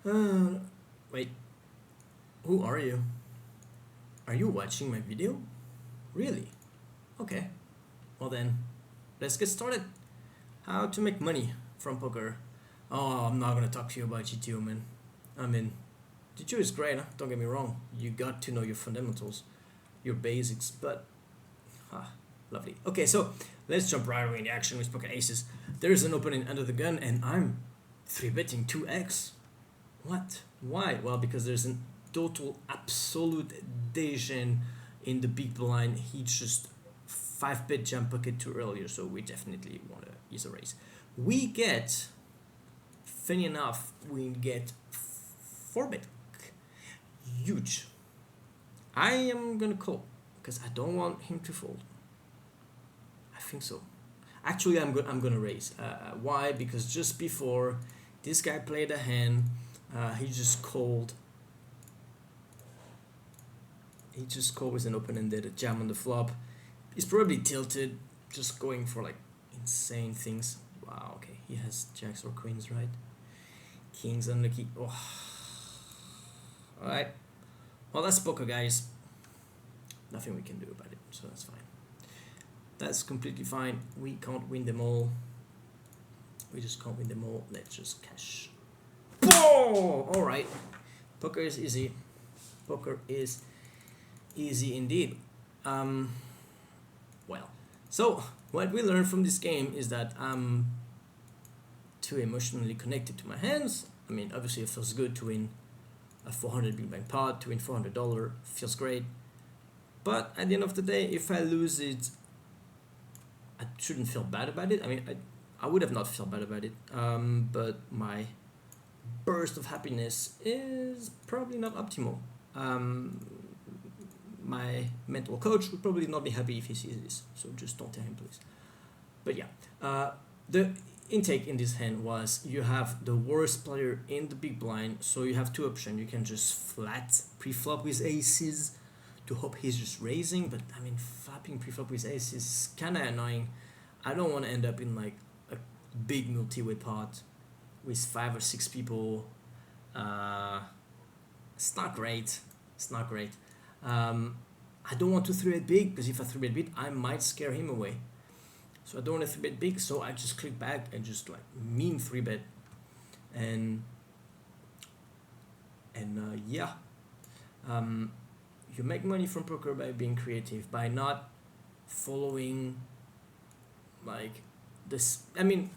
Uh, Wait, who are you? Are you watching my video? Really? Okay. Well then, let's get started. How to make money from poker. Oh, I'm not gonna talk to you about GTO, man. I mean, GTO is great, huh? Don't get me wrong. You got to know your fundamentals, your basics, but ah, lovely. Okay, so let's jump right away in the action with poker aces. There's an opening under the gun, and I'm 3-betting 2x. What? Why? Well, because there's an total absolute degen in the big blind. He just 5-bet jump pocket too earlier, so we definitely want to use a raise. We get, funny enough, we get 4-bet. Huge. I am gonna call because I don't want him to fold. I think so. Actually, I'm gonna raise. Why? Because just before this guy played a hand, he just called. He just called with an open and did a jam on the flop. He's probably tilted, just going for like insane things. Wow. Okay, he has jacks or queens, right? Kings unlucky. Oh. All right. Well, that's poker, guys. Nothing we can do about it, so that's fine. That's completely fine. We can't win them all. We just can't win them all. Let's just cash. Oh! Alright. Poker is easy. Poker is easy indeed. Well, so what we learned from this game is that I'm too emotionally connected to my hands. I mean, obviously it feels good to win a 400 big bank pot, to win $400, feels great. But at the end of the day, if I lose it, I shouldn't feel bad about it. I mean, I would have not felt bad about it. But my burst of happiness is probably not optimal. My mental coach would probably not be happy if he sees this, so just don't tell him, please. But yeah, the intake in this hand was you have the worst player in the big blind, so you have two options. You can just flat pre-flop with aces to hope he's just raising, but I mean, flapping pre-flop with aces is kind of annoying. I don't want to end up in like a big multi-way pot with 5 or 6 people. It's not great. It's not great. I don't want to 3-bet big because if I 3-bet big, I might scare him away. So I don't want to 3-bet big, so I just click back and just like mean 3-bet. And yeah. You make money from poker by being creative, by not following like this. I mean,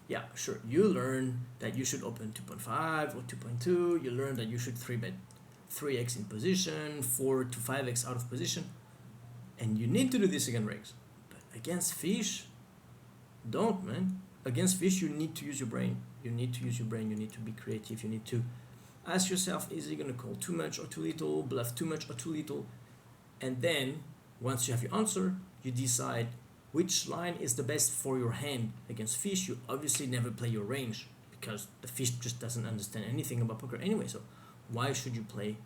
yeah, sure. You learn that you should open 2.5 or 2.2. You learn that you should 3-bet 3x in position, 4 to 5x out of position. And you need to do this against rigs. But against fish, don't, man. Against fish, you need to use your brain. You need to use your brain. You need to be creative. You need to ask yourself, is he going to call too much or too little, bluff too much or too little? And then, once you have your answer, you decide which line is the best for your hand. Against fish, you obviously never play your range because the fish just doesn't understand anything about poker anyway. So why should you play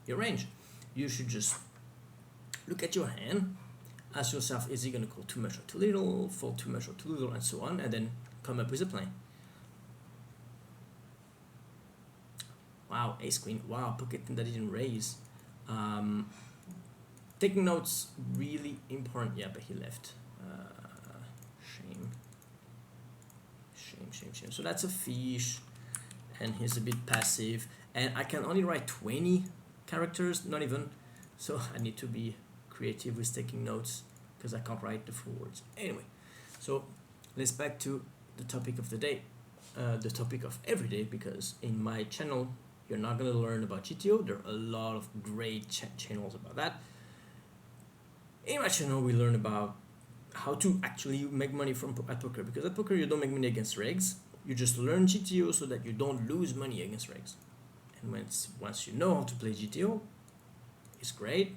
your range? You should just look at your hand, ask yourself, is he going to call too much or too little, fold too much or too little, and so on, and then come up with a plan. Wow, ace queen. Wow, pocket that didn't raise. Taking notes, really important. Yeah, but he left. Shame. Shame, shame, shame. So that's a fish, and he's a bit passive. And I can only write 20 characters, not even. So I need to be creative with taking notes because I can't write the full words. Anyway, so let's back to the topic of the day. The topic of every day, because in my channel, you're not going to learn about GTO. There are a lot of great channels about that. In my channel, we learn about how to actually make money at poker, because at poker you don't make money against regs. You just learn GTO so that you don't lose money against regs. And once you know how to play GTO, it's great,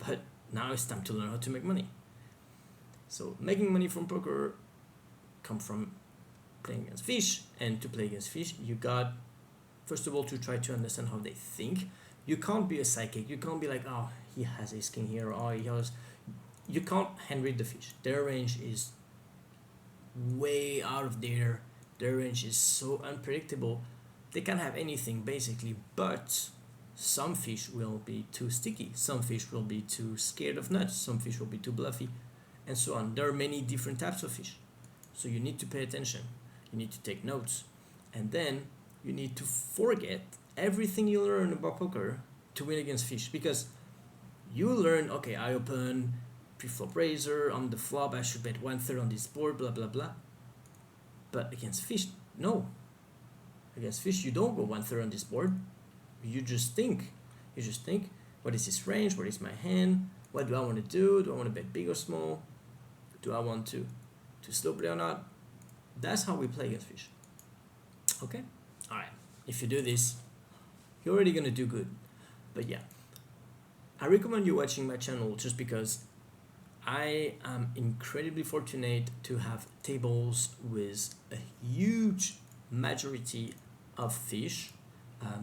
but now it's time to learn how to make money. So making money from poker come from playing against fish, and to play against fish, you got, first of all, to try to understand how they think. You can't be a psychic. You can't be like, oh, he has ace king here, or he has. You can't hand read the fish. Their range is way out of there. Their range is so unpredictable They can have anything basically, but some fish will be too sticky, some fish will be too scared of nuts, some fish will be too bluffy, and so on. There are many different types of fish. So you need to pay attention, you need to take notes, and then you need to forget everything you learn about poker to win against fish. Because you learn, okay, I open pre-flop razor, on the flop I should bet 1/3 on this board, blah blah blah. But against fish, no. Against fish, you don't go 1/3 on this board. You just think. You just think, what is this range? What is my hand? What do I want to do? Do I want to bet big or small? Do I want to slow play or not? That's how we play against fish. Okay? Alright. If you do this, you're already going to do good. But yeah, I recommend you watching my channel just because I am incredibly fortunate to have tables with a huge majority of fish,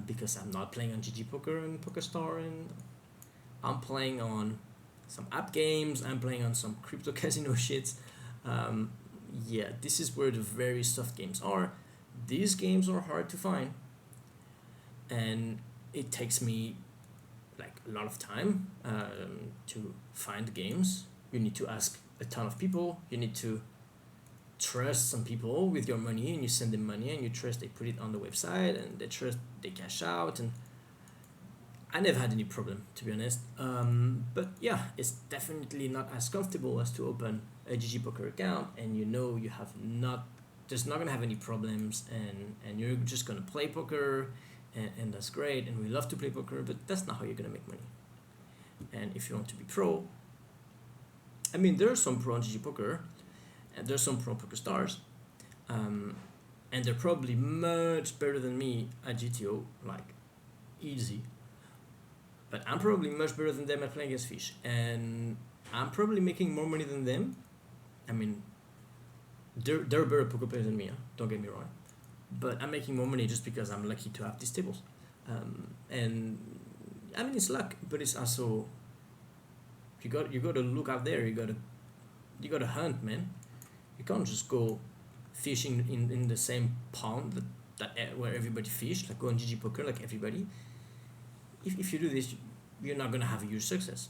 because I'm not playing on GG Poker and PokerStar, and I'm playing on some app games, I'm playing on some crypto casino shits. Yeah, this is where the very soft games are. These games are hard to find, and it takes me like a lot of time to find games. You need to ask a ton of people, you need to trust some people with your money, and you send them money and you trust they put it on the website and they trust they cash out. And I never had any problem, to be honest. But yeah, it's definitely not as comfortable as to open a GG Poker account and you have not, just not gonna have any problems, and you're just gonna play poker, and that's great, and we love to play poker, but that's not how you're gonna make money. And if you want to be pro, I mean, there are some pro on GG Poker, and there's some pro poker stars, and they're probably much better than me at GTO, like easy. But I'm probably much better than them at playing against fish, and I'm probably making more money than them. I mean, they're better poker players than me, huh? Don't get me wrong, but I'm making more money just because I'm lucky to have these tables. And I mean, it's luck, but it's also you got to look out there. You got to hunt, man. You can't just go fishing in the same pond that where everybody fish, like go on GG Poker like everybody. If you do this, you're not gonna have a huge success.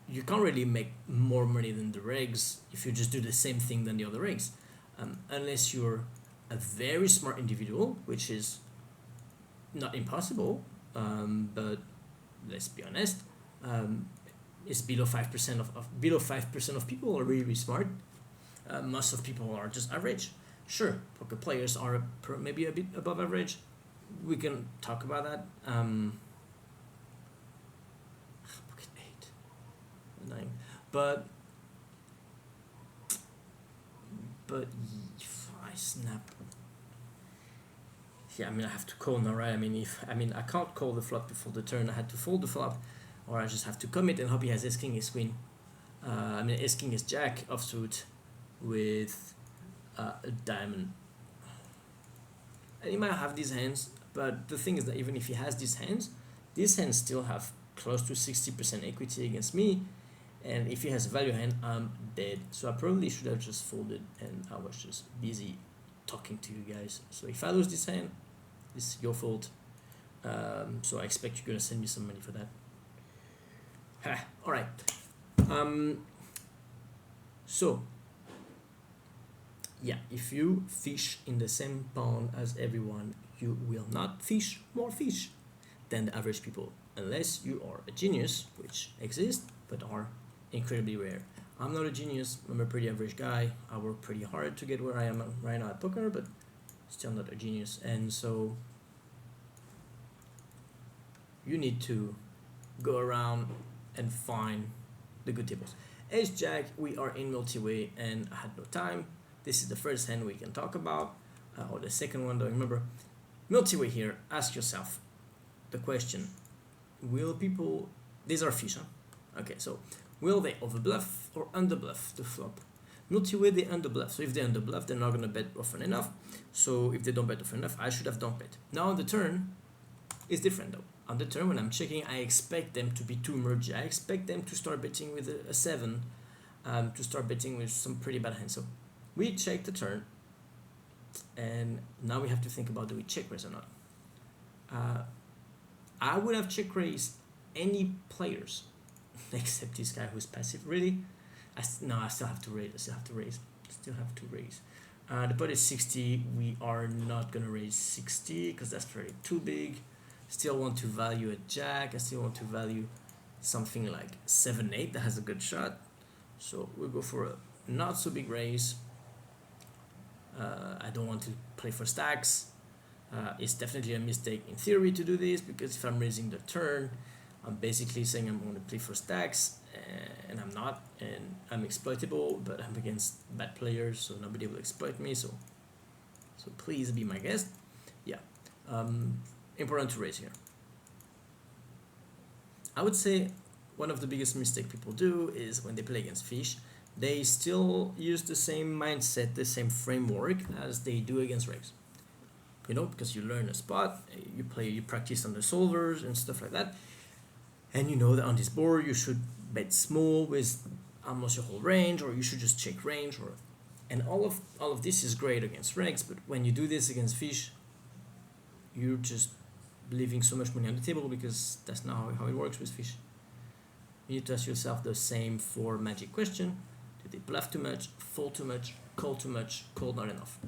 You can't really make more money than the regs if you just do the same thing than the other regs, unless you're a very smart individual, which is not impossible, but let's be honest, it's below 5% below 5% of people are really, really smart. Most of people are just average. Sure, poker players are maybe a bit above average. We can talk about that. Pocket 8, 9, but I snap. Yeah, I mean, I have to call now, right? I mean, I can't call the flop before the turn. I had to fold the flop, or I just have to commit and hope he has ace king, ace queen. I mean, ace king is jack offsuit with a diamond, and he might have these hands. But the thing is that even if he has these hands still have close to 60% equity against me, and if he has a value hand, I'm dead. So I probably should have just folded, and I was just busy talking to you guys. So if I lose this hand, it's your fault. So I expect you're gonna send me some money for that. All right. So yeah, if you fish in the same pond as everyone, you will not fish more fish than the average people, unless you are a genius, which exists but are incredibly rare. I'm not a genius, I'm a pretty average guy. I work pretty hard to get where I am right now at poker, but still not a genius. And so you need to go around and find the good tables. Ace Jack, we are in multi-way, and I had no time. This is the first hand we can talk about, or the second one, don't remember. Multi-way here, ask yourself the question, will people, these are fish, huh? Okay, so will they overbluff or underbluff the flop? Multi-way, they underbluff. So if they underbluff, they're not going to bet often enough. So if they don't bet often enough, I should have don't bet. Now on the turn, it's different though. On the turn, when I'm checking, I expect them to be too mergey. I expect them to start betting with a 7, to start betting with some pretty bad hands. So we check the turn, And now we have to think about, do we check raise or not? I would have check raised any players except this guy who's passive. Really? No, I still have to raise. Still have to raise. The pot is 60. We are not gonna raise 60 because that's very too big. Still want to value a jack. I still want to value something like 7-8 that has a good shot. So we'll go for a not so big raise. I don't want to play for stacks. It's definitely a mistake in theory to do this, because if I'm raising the turn, I'm basically saying I'm going to play for stacks, and I'm not, and I'm exploitable, but I'm against bad players, so nobody will exploit me. So please be my guest. Yeah, important to raise here. I would say one of the biggest mistakes people do is when they play against fish, they still use the same mindset, the same framework as they do against regs. You know, because you learn a spot, you practice on the solvers and stuff like that, and you know that on this board you should bet small with almost your whole range, or you should just check range, and all of this is great against regs, but when you do this against fish, you're just leaving so much money on the table, because that's not how it works with fish. You need to ask yourself the same for magic question. Did they bluff too much, fold too much, call not enough?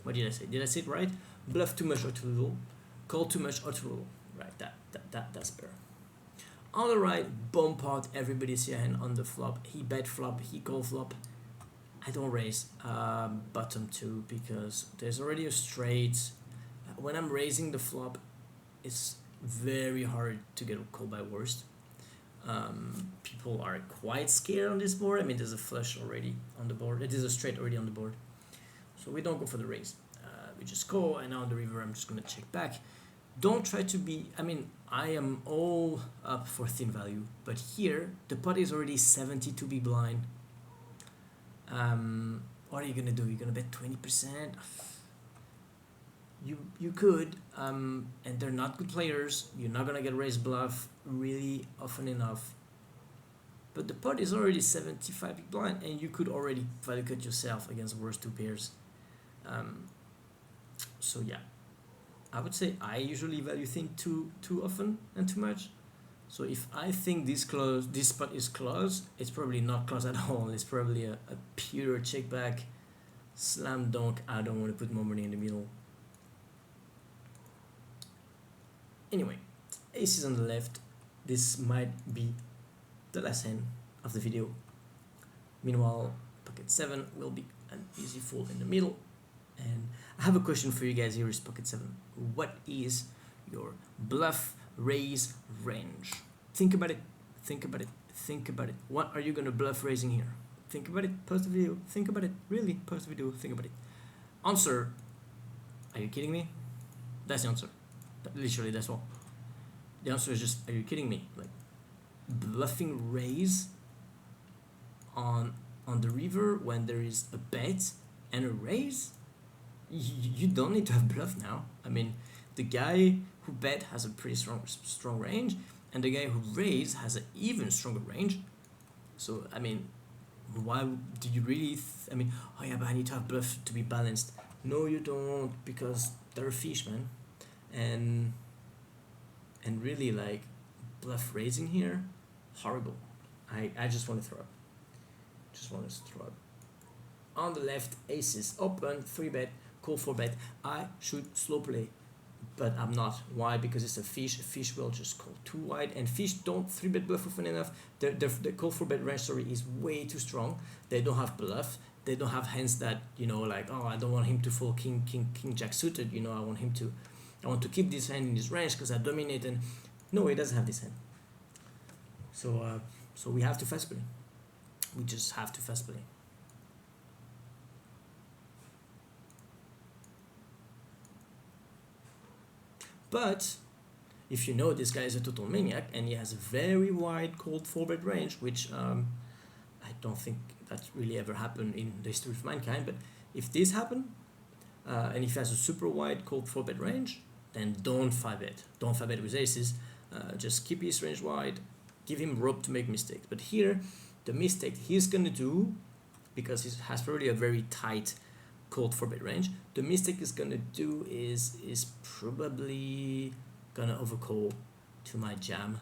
What did I say? Did I say it right? Bluff too much or too little, call too much or too little. Right, that's better. On the right, bomb pot, everybody see a hand on the flop. He bet flop, he call flop. I don't raise bottom two because there's already a straight. When I'm raising the flop, it's very hard to get a call by worst. People are quite scared on this board. I mean, there's a flush already on the board. There's a straight already on the board. So we don't go for the raise. We just go, and now on the river, I'm just going to check back. Don't try to be, I mean, I am all up for thin value, but here, the pot is already 72 big blind. What are you going to do? You're going to bet 20%? You could, and they're not good players. You're not going to get raised bluff really often enough. But the pot is already 75 big blind, and you could already value cut yourself against the worst two pairs. So yeah, I would say I usually value thin too often and too much. So if I think this spot is close, it's probably not close at all. It's probably a pure check back, slam dunk. I don't want to put more money in the middle. Anyway, aces on the left. This might be the last hand of the video. Meanwhile, pocket 7 will be an easy fold in the middle. And I have a question for you guys. Here is pocket 7. What is your bluff raise range? Think about it. Think about it. Think about it. What are you going to bluff raising here? Think about it. Pause the video. Think about it. Really, pause the video. Think about it. Answer. Are you kidding me? That's the answer. Literally, that's all. The answer is just, are you kidding me? Like, bluffing raise on the river when there is a bet and a raise? You don't need to have bluff now. I mean, the guy who bet has a pretty strong range, and the guy who raised has an even stronger range. So I mean, why do you really I mean, oh yeah, but I need to have bluff to be balanced. No, you don't, because they're fish, man. And really, like, bluff raising here, horrible. I just want to throw up. On the left, aces open, 3-bet, call 4-bet. I should slow play, but I'm not. Why? Because it's a fish. Fish will just call too wide, and fish don't 3-bet bluff often enough. The call 4-bet range, sorry, is way too strong. They don't have bluff. They don't have hands that, you know, like, oh, I don't want him to fold king jack suited. You know, I want to keep this hand in this range because I dominate. And no, he doesn't have this hand. So we have to fast play. We just have to fast play. But if you know this guy is a total maniac and he has a very wide cold 4-bet range, which I don't think that really ever happened in the history of mankind, but if this happened, and if he has a super wide cold 4-bet range, then don't 5-bet. Don't 5-bet with aces. Just keep his range wide. Give him rope to make mistakes. But here, the mistake he's going to do, because he has probably a very tight cold 4-bet range. The mistake he's gonna do is probably gonna overcall to my jam.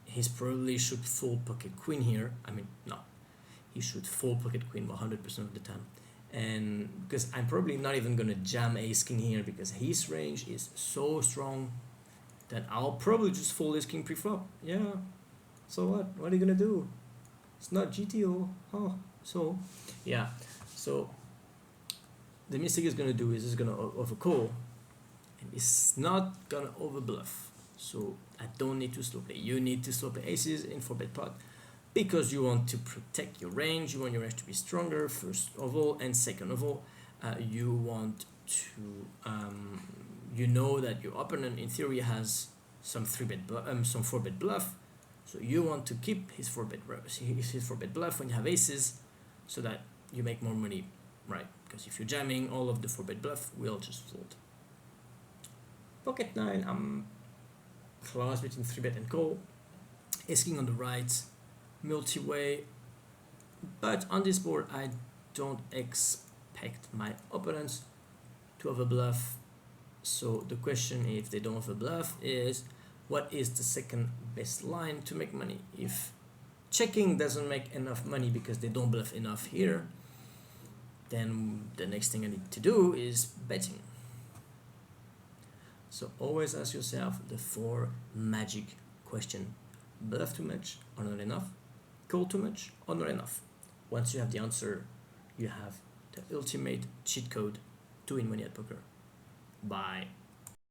He's probably should fold pocket queen here. I mean, no, he should fold pocket queen 100% of the time. And because I'm probably not even gonna jam ace king here because his range is so strong that I'll probably just fold ace king pre-flop. Yeah, so what are you gonna do? It's not GTO. Oh, so yeah, so the mistake he's gonna do is he's gonna overcall, and he's not gonna overbluff. So I don't need to slow play. You need to slow play aces in 4-bet pot because you want to protect your range. You want your range to be stronger, first of all, and second of all, you want to you know that your opponent in theory has some 4-bet bluff, so you want to keep his 4-bet bluff when you have aces, so that you make more money, right? Because if you're jamming, all of the 4-bet bluff will just fold. Pocket 9, I'm close between 3-bet and call. Ace king on the right, multi-way, but on this board I don't expect my opponents to have a bluff. So the question, if they don't have a bluff, is what is the second best line to make money? If checking doesn't make enough money because they don't bluff enough here, then the next thing I need to do is betting. So always ask yourself the 4 magic question: bluff too much or not enough? Call too much or not enough? Once you have the answer, you have the ultimate cheat code to win money at poker. Bye.